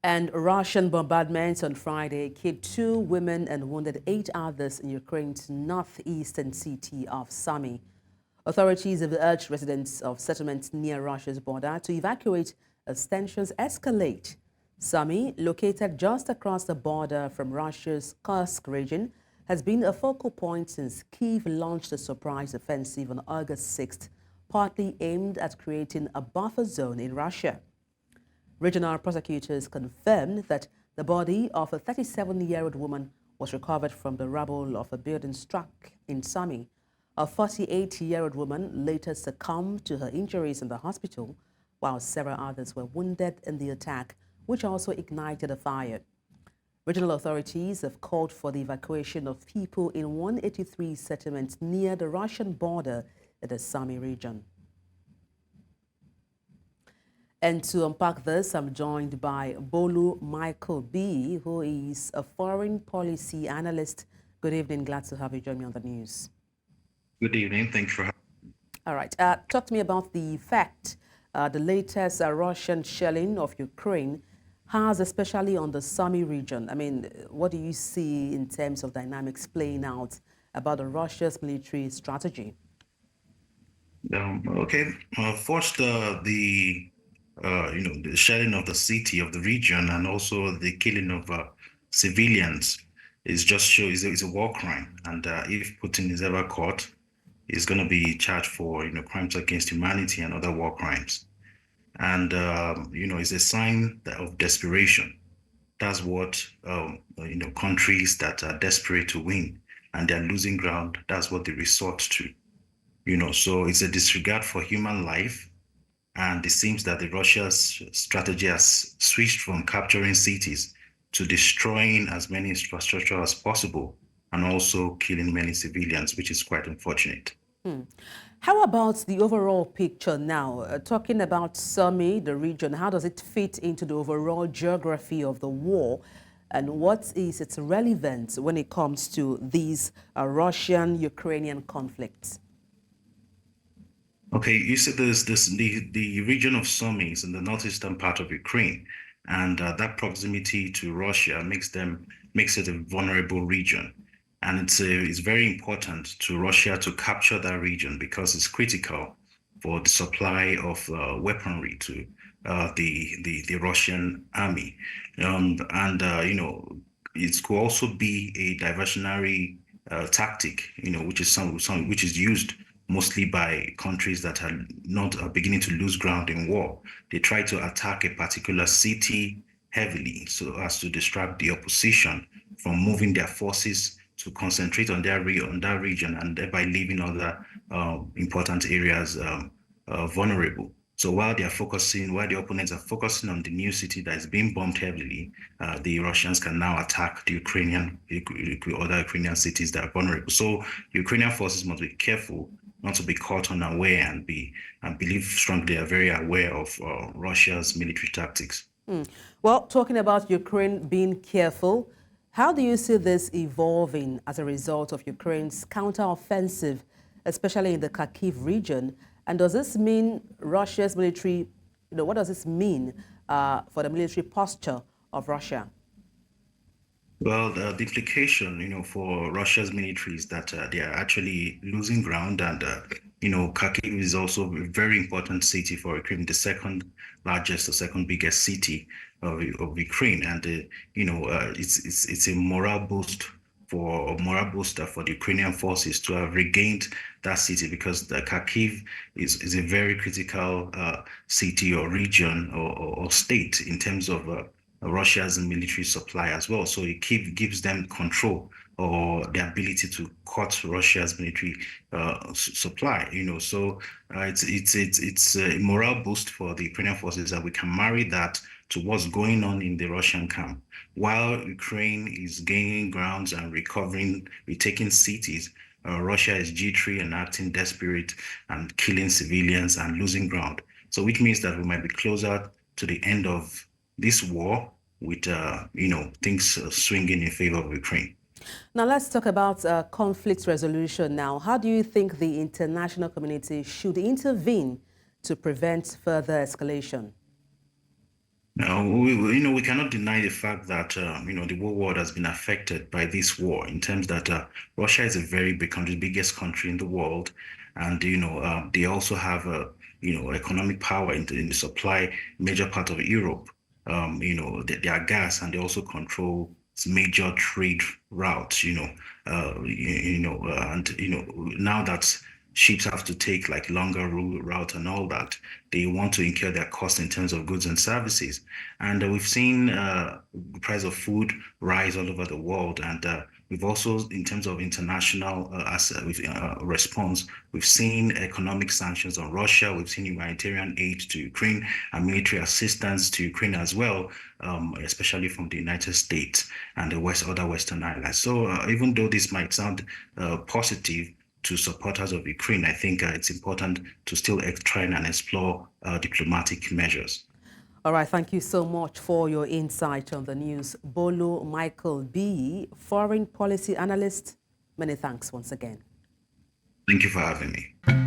And Russian bombardments on Friday killed 2 women and wounded 8 others in Ukraine's northeastern city of Sumy. Authorities have urged residents of settlements near Russia's border to evacuate as tensions escalate. Sumy, located just across the border from Russia's Kursk region, has been a focal point since Kyiv launched a surprise offensive on August 6th, partly aimed at creating a buffer zone in Russia. Regional prosecutors confirmed that the body of a 37-year-old woman was recovered from the rubble of a building struck in Sumy. A 48-year-old woman later succumbed to her injuries in the hospital, while several others were wounded in the attack, which also ignited a fire. Regional authorities have called for the evacuation of people in 183 settlements near the Russian border in the Sumy region. And to unpack this, I'm joined by Bolu Michael-Biyi, who is a foreign policy analyst. Good evening. Glad to have you join me on the news. Good evening. Thanks for having me. All right. Talk to me about the effect the latest Russian shelling of Ukraine has, especially on the Sumy region. I mean, what do you see in terms of dynamics playing out about Russia's military strategy? First, the shelling of the city, of the region, and also the killing of civilians is a war crime. And if Putin is ever caught, he's going to be charged for crimes against humanity and other war crimes. And it's a sign of desperation. That's what countries that are desperate to win and they're losing ground, that's what they resort to. So it's a disregard for human life. And it seems that Russia's strategy has switched from capturing cities to destroying as many infrastructure as possible and also killing many civilians, which is quite unfortunate. How about the overall picture now? Talking about Sumy, the region, how does it fit into the overall geography of the war? And what is its relevance when it comes to these Russian-Ukrainian conflicts? Okay, you said the region of Sumy is in the northeastern part of Ukraine, and that proximity to Russia makes it a vulnerable region, and it's very important to Russia to capture that region because it's critical for the supply of weaponry to the Russian army, it could also be a diversionary tactic, which is used mostly by countries that are beginning to lose ground in war. They try to attack a particular city heavily so as to distract the opposition from moving their forces to concentrate on that region and thereby leaving other important areas vulnerable. So while the opponents are focusing on the new city that is being bombed heavily, the Russians can now attack the other Ukrainian cities that are vulnerable. So Ukrainian forces must be careful not to be caught unaware and believe strongly they are very aware of Russia's military tactics. Well, talking about Ukraine being careful, how do you see this evolving as a result of Ukraine's counteroffensive, especially in the Kyiv region? And does this mean Russia's military, what does this mean for the military posture of Russia? Well, the implication, for Russia's military is that they are actually losing ground, and Kyiv is also a very important city for Ukraine, the second biggest city of Ukraine, and it's a morale booster for the Ukrainian forces to have regained that city, because the Kyiv is a very critical city or region or state in terms of Russia's military supply as well. So it gives them control or the ability to cut Russia's military supply. So it's a morale boost for the Ukrainian forces that we can marry that to what's going on in the Russian camp. While Ukraine is gaining grounds and retaking cities, Russia is jittery and acting desperate and killing civilians and losing ground. So which means that we might be closer to the end of this war with, things swinging in favor of Ukraine. Now let's talk about conflict resolution now. How do you think the international community should intervene to prevent further escalation? Now, we cannot deny the fact that, the whole world has been affected by this war in terms that Russia is a very big country, the biggest country in the world. And, they also have, economic power in the supply major part of Europe, their gas, and they also control major trade routes, and, now that ships have to take like longer route and all that, they want to incur their cost in terms of goods and services. And we've seen the price of food rise all over the world. And we've also, in terms of international response, we've seen economic sanctions on Russia. We've seen humanitarian aid to Ukraine and military assistance to Ukraine as well, especially from the United States and the other Western allies. So even though this might sound positive to supporters of Ukraine, I think it's important to still try and explore diplomatic measures. All right, thank you so much for your insight on the news. Bolu Michael-Biyi, foreign policy analyst, many thanks once again. Thank you for having me.